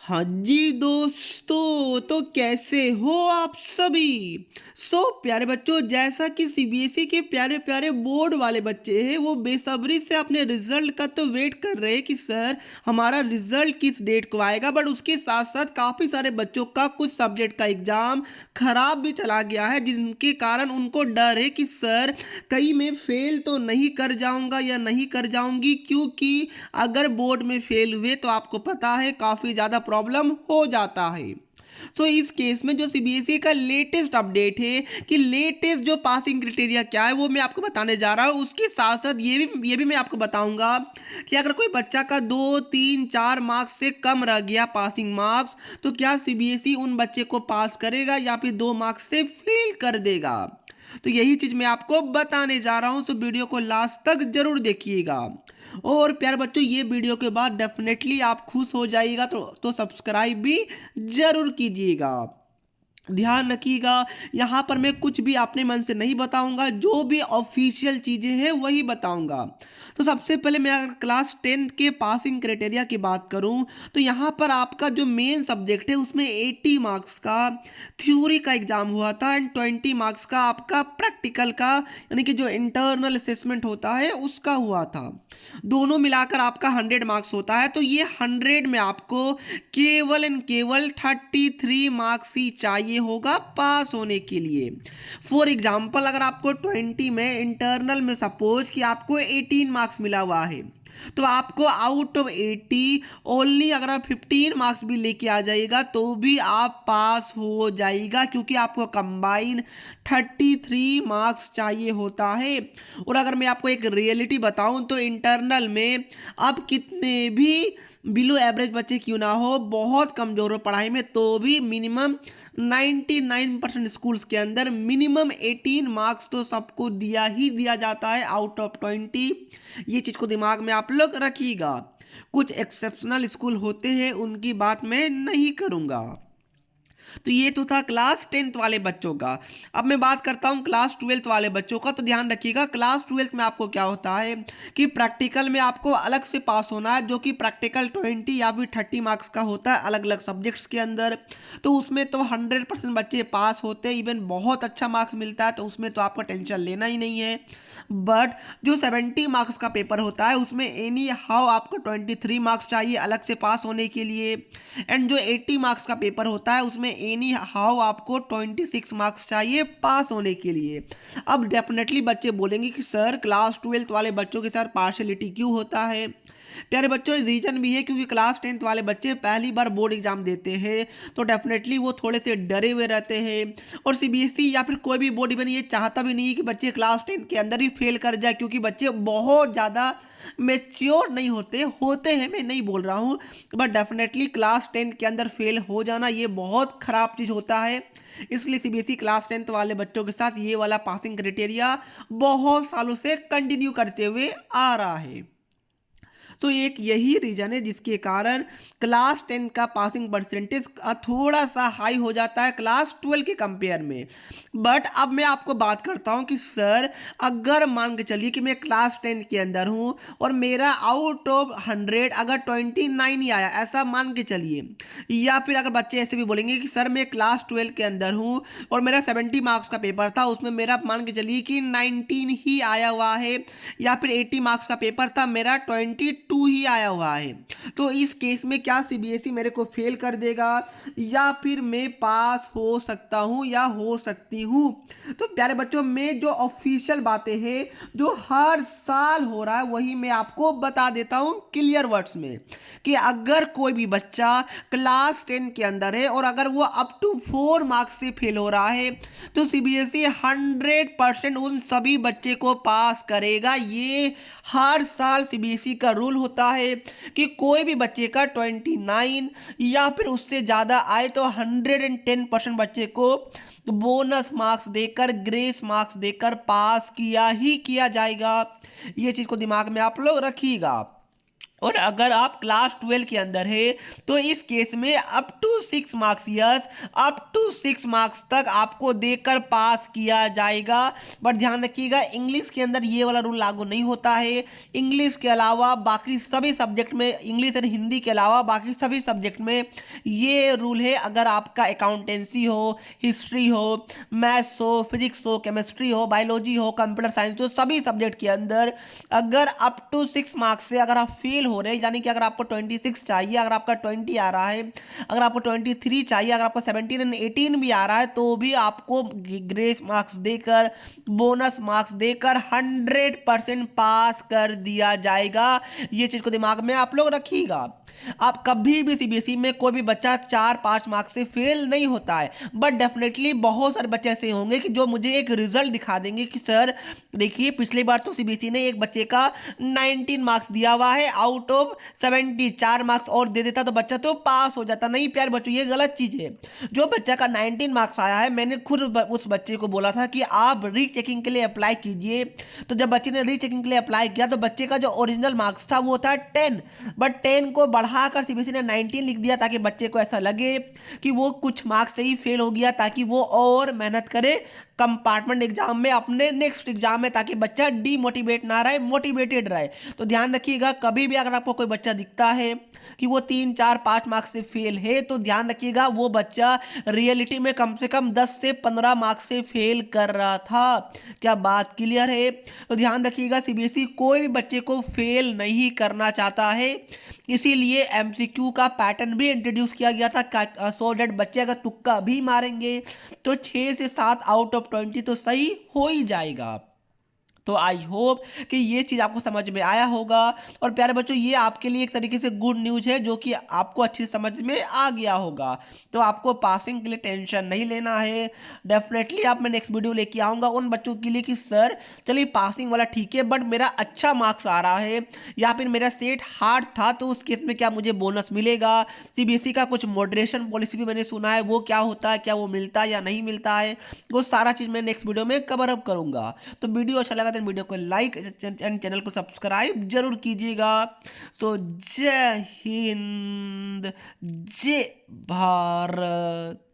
हाँ जी दोस्तों, तो कैसे हो आप सभी। प्यारे बच्चों, जैसा कि सीबीएसई के प्यारे प्यारे बोर्ड वाले बच्चे हैं वो बेसब्री से अपने रिजल्ट का तो वेट कर रहे हैं कि सर हमारा रिजल्ट किस डेट को आएगा। बट उसके साथ साथ काफ़ी सारे बच्चों का कुछ सब्जेक्ट का एग्ज़ाम खराब भी चला गया है, जिनके कारण उनको डर है कि सर कहीं मैं फेल तो नहीं कर जाऊंगा या नहीं कर जाऊंगी, क्योंकि अगर बोर्ड में फेल हुए तो आपको पता है काफ़ी ज़्यादा प्रॉब्लम हो जाता है। इस केस में जो सीबीएसई का लेटेस्ट अपडेट है कि लेटेस्ट जो पासिंग क्राइटेरिया क्या है वो मैं आपको बताने जा रहा हूँ। उसके साथ साथ ये भी मैं आपको बताऊंगा कि अगर कोई बच्चा का 2 3 4 मार्क्स से कम रह गया पासिंग मार्क्स, तो क्या सीबीएसई उन बच्चे को पास करेगा या फिर 2 मार्क्स से फेल कर देगा। तो यही चीज मैं आपको बताने जा रहा हूं, तो वीडियो को लास्ट तक जरूर देखिएगा। और प्यारे बच्चों, ये वीडियो के बाद डेफिनेटली आप खुश हो जाइएगा, तो सब्सक्राइब भी जरूर कीजिएगा। ध्यान रखिएगा, यहाँ पर मैं कुछ भी अपने मन से नहीं बताऊंगा, जो भी ऑफिशियल चीज़ें हैं वही बताऊंगा। तो सबसे पहले मैं अगर क्लास 10th के पासिंग क्राइटेरिया की बात करूं, तो यहाँ पर आपका जो मेन सब्जेक्ट है उसमें 80 मार्क्स का थ्योरी का एग्जाम हुआ था एंड 20 मार्क्स का आपका प्रैक्टिकल का, यानी कि जो इंटरनल असेसमेंट होता है उसका हुआ था। दोनों मिलाकर आपका 100 मार्क्स होता है। तो ये 100 में आपको केवल एंड केवल 33 मार्क्स ही चाहिए होगा पास होने के लिए। फॉर एग्जाम्पल, अगर आपको 20 में इंटरनल में सपोज कि आपको 18 मार्क्स मिला हुआ है, तो आपको आउट ऑफ 80 ओनली अगर आप 15 मार्क्स भी लेके आ जाइएगा तो भी आप पास हो जाइएगा, क्योंकि आपको कंबाइन 33 मार्क्स चाहिए होता है। और अगर मैं आपको एक रियलिटी बताऊं तो इंटरनल में आप कितने भी बिलो एवरेज बच्चे क्यों ना हो, बहुत कमजोर हो पढ़ाई में, तो भी मिनिमम 99% स्कूल्स के अंदर मिनिमम 18 मार्क्स तो सबको दिया ही दिया जाता है आउट ऑफ 20। ये चीज़ को दिमाग में आप लोग रखिएगा। कुछ एक्सेप्शनल स्कूल होते हैं, उनकी बात मैं नहीं करूँगा। तो ये तो था क्लास 10th वाले बच्चों का। अब मैं बात करता हूँ क्लास 12th वाले बच्चों का। तो ध्यान रखिएगा, क्लास 12th में आपको क्या होता है कि प्रैक्टिकल में आपको अलग से पास होना है, जो कि प्रैक्टिकल 20 या फिर 30 मार्क्स का होता है अलग अलग सब्जेक्ट्स के अंदर। तो उसमें तो 100% बच्चे पास होते हैं, इवन बहुत अच्छा मार्क्स मिलता है, तो उसमें तो आपका टेंशन लेना ही नहीं है। बट जो 70 मार्क्स का पेपर होता है उसमें एनी हाउ आपको 23 मार्क्स चाहिए अलग से पास होने के लिए। एंड जो 80 मार्क्स का पेपर होता है उसमें एनी हाउ आपको 26 मार्क्स चाहिए पास होने के लिए। अब डेफिनेटली बच्चे बोलेंगे कि सर क्लास 12th वाले बच्चों के साथ पार्शलिटी क्यों होता है। प्यारे बच्चों, रीजन भी है क्योंकि क्लास 10th वाले बच्चे पहली बार बोर्ड एग्जाम देते हैं, तो डेफिनेटली वो थोड़े से डरे हुए रहते हैं। और सीबीएसई या फिर कोई भी बोर्ड इवन ये चाहता भी नहीं है कि बच्चे क्लास 10th के अंदर ही फेल कर जाए, क्योंकि बच्चे बहुत ज़्यादा मेच्योर नहीं होते हैं, मैं नहीं बोल रहा हूँ, बट डेफिनेटली क्लास 10th के अंदर फेल हो जाना ये बहुत ख़राब चीज़ होता है। इसलिए सीबीएसई क्लास 10th वाले बच्चों के साथ ये वाला पासिंग क्राइटेरिया बहुत सालों से कंटिन्यू करते हुए आ रहा है। तो एक यही रीजन है जिसके कारण क्लास 10 का पासिंग परसेंटेज थोड़ा सा हाई हो जाता है क्लास 12 के कंपेयर में। बट अब मैं आपको बात करता हूं कि सर अगर मान के चलिए कि मैं क्लास 10 के अंदर हूं और मेरा आउट ऑफ 100 अगर 29 ही आया, ऐसा मान के चलिए, या फिर अगर बच्चे ऐसे भी बोलेंगे कि सर मैं क्लास 12 के अंदर हूं और मेरा 70 मार्क्स का पेपर था, उसमें मेरा मान के चलिए कि 19 ही आया हुआ है, या फिर 80 मार्क्स का पेपर था मेरा 22 ही आया हुआ है, तो इस केस में क्या सीबीएसई मेरे को फेल कर देगा या फिर मैं पास हो सकता हूं या हो सकती हूं। तो प्यारे बच्चों, मैं जो ऑफिशियल बातें हैं जो हर साल हो रहा है वही मैं आपको बता देता हूं क्लियर वर्ड्स में, कि अगर कोई भी बच्चा क्लास 10 के अंदर है और अगर वो अप टू 4 मार्क्स से फेल हो रहा है, तो सीबीएसई 100% उन सभी बच्चे को पास करेगा। ये हर साल सीबीएसई का रूल होता है कि कोई भी बच्चे का 29 या फिर उससे ज़्यादा आए तो 110% बच्चे को बोनस मार्क्स देकर, ग्रेस मार्क्स देकर पास किया ही किया जाएगा। ये चीज़ को दिमाग में आप लोग रखिएगा। और अगर आप क्लास 12 के अंदर है तो इस केस में up to 6 marks, yes up to 6 marks तक आपको देकर पास किया जाएगा। बट ध्यान रखिएगा इंग्लिश के अंदर ये वाला रूल लागू नहीं होता है। इंग्लिश के अलावा बाकी सभी सब्जेक्ट में, इंग्लिश और हिंदी के अलावा बाकी सभी सब्जेक्ट में ये रूल है। अगर आपका अकाउंटेंसी हो, हिस्ट्री हो, मैथ्स हो, फिजिक्स हो, केमिस्ट्री हो, बायोलॉजी हो, कंप्यूटर साइंस हो, सभी सब्जेक्ट के अंदर अगर अप टू 6 मार्क्स से अगर आप फेल हो रहे हैं, यानी कि अगर आपको 26 चाहिए, अगर आपका 20 आ रहा है, अगर आपको 23 चाहिए, अगर आपको 17 एंड 18 भी आ रहा है, तो भी आपको ग्रेस मार्क्स देकर, बोनस मार्क्स देकर 100% पास कर दिया जाएगा। ये चीज को दिमाग में आप लोग रखिएगा। आप कभी भी सीबीएसई में कोई भी बच्चा 4-5 मार्क्स से फेल नहीं होता है, बट डेफिनेटली बहुत सारे बच्चे ऐसे होंगे कि जो मुझे एक रिजल्ट दिखा देंगे कि सर देखिए पिछली बार तो सीबीएसई ने एक बच्चे का 19 मार्क्स दिया हुआ है आउट ऑफ 70, 4 मार्क्स और दे देता तो बच्चा तो पास हो जाता। नहीं प्यारे बच्चों, ये गलत चीज है। जो बच्चा का 19 मार्क्स आया है, मैंने खुद उस बच्चे को बोला था कि आप रीचेकिंग के लिए अप्लाई कीजिए। तो जब बच्चे ने रीचेकिंग के लिए अप्लाई किया तो बच्चे का जो ओरिजिनल मार्क्स था वो था 10, बट 10 को बढ़ाकर सीबीएसई ने 19 लिख दिया ताकि बच्चे को ऐसा लगे कि वो कुछ मार्क्स से ही फेल हो गया, ताकि वो और मेहनत करे कंपार्टमेंट एग्जाम में, अपने नेक्स्ट एग्जाम में, ताकि बच्चा डीमोटिवेट ना रहे, मोटिवेटेड रहे। तो ध्यान रखिएगा कभी भी अगर आपको कोई बच्चा दिखता है कि वो 3, 4, 5 मार्क्स से फेल है, तो ध्यान रखिएगा वो बच्चा रियलिटी में कम से कम 10 से 15 मार्क्स से फेल कर रहा था। क्या बात क्लियर है? तो ध्यान रखिएगा सीबीएसई कोई भी बच्चे को फेल नहीं करना चाहता है, इसीलिए एमसीक्यू का पैटर्न भी इंट्रोड्यूस किया गया था सो डेट बच्चे अगर तुक्का भी मारेंगे तो 6 से 7 आउट ऑफ 20 तो सही हो ही जाएगा। तो आई होप कि ये चीज़ आपको समझ में आया होगा। और प्यारे बच्चों ये आपके लिए एक तरीके से गुड न्यूज़ है जो कि आपको अच्छी समझ में आ गया होगा। तो आपको पासिंग के लिए टेंशन नहीं लेना है। डेफिनेटली आप मैं नेक्स्ट वीडियो लेके आऊँगा उन बच्चों के लिए कि सर चलिए पासिंग वाला ठीक है बट मेरा अच्छा मार्क्स आ रहा है या फिर मेरा सेट हार्ड था, तो उस केस में क्या मुझे बोनस मिलेगा। सीबीएसई का कुछ मॉडरेशन पॉलिसी भी मैंने सुना है, वो क्या होता है, क्या वो मिलता है या नहीं मिलता है, वो सारा चीज़ मैं नेक्स्ट वीडियो में कवर अप करूँगा। तो वीडियो अच्छा लगा तो वीडियो को लाइक एंड चैनल को सब्सक्राइब जरूर कीजिएगा। सो जय हिंद, जय भारत।